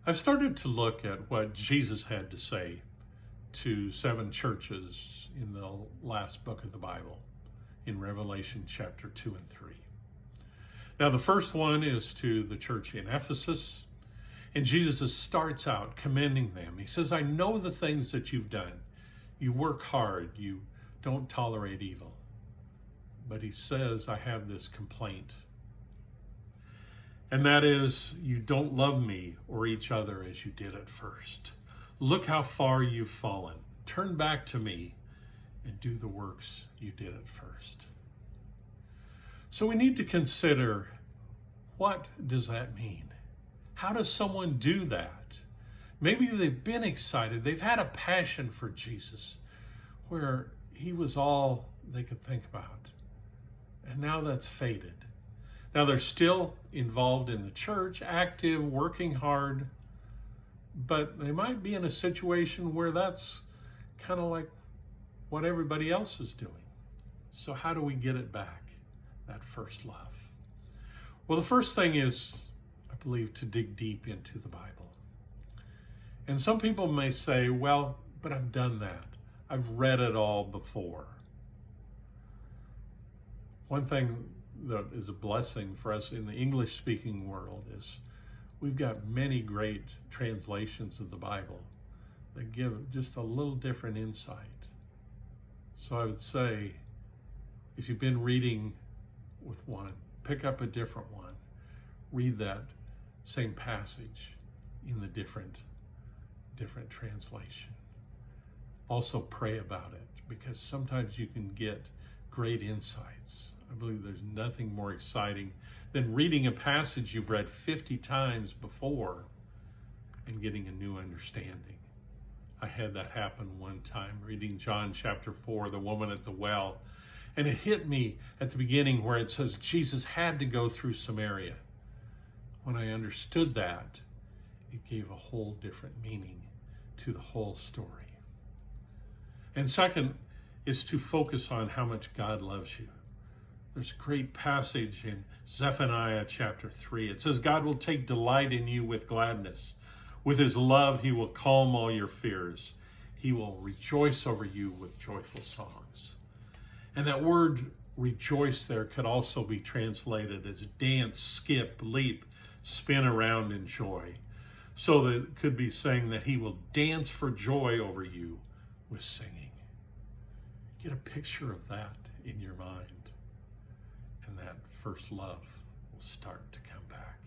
I've started to look at what Jesus had to say to 7 churches in the last book of the Bible, in Revelation chapter 2 and 3. Now, the first one is to the church in Ephesus, and Jesus starts out commending them. He says, I know the things that you've done. You work hard, you don't tolerate evil. But he says, I have this complaint. And that is, you don't love me or each other as you did at first. Look how far you've fallen. Turn back to me and do the works you did at first. So we need to consider, what does that mean? How does someone do that? Maybe they've been excited. They've had a passion for Jesus where he was all they could think about. And now that's faded. Now they're still involved in the church, active, working hard, but they might be in a situation where that's kind of like what everybody else is doing. So how do we get it back, that first love? Well, the first thing is, I believe, to dig deep into the Bible. And some people may say, well, but I've done that. I've read it all before. One thing that is a blessing for us in the English-speaking world is we've got many great translations of the Bible that give just a little different insight. So I would say, if you've been reading with one, pick up a different one. Read that same passage in the different translation. Also pray about it, because sometimes you can get great insights. I believe there's nothing more exciting than reading a passage you've read 50 times before and getting a new understanding. I had that happen one time reading John chapter 4, the woman at the well, and it hit me at the beginning where it says Jesus had to go through Samaria. When I understood that, it gave a whole different meaning to the whole story. And second is to focus on how much God loves you. There's a great passage in Zeph3 chapter 3. It says, God will take delight in you with gladness. With his love, he will calm all your fears. He will rejoice over you with joyful songs. And that word rejoice there could also be translated as dance, skip, leap, spin around in joy. So that it could be saying that he will dance for joy over you with singing. Get a picture of that in your mind, and that first love will start to come back.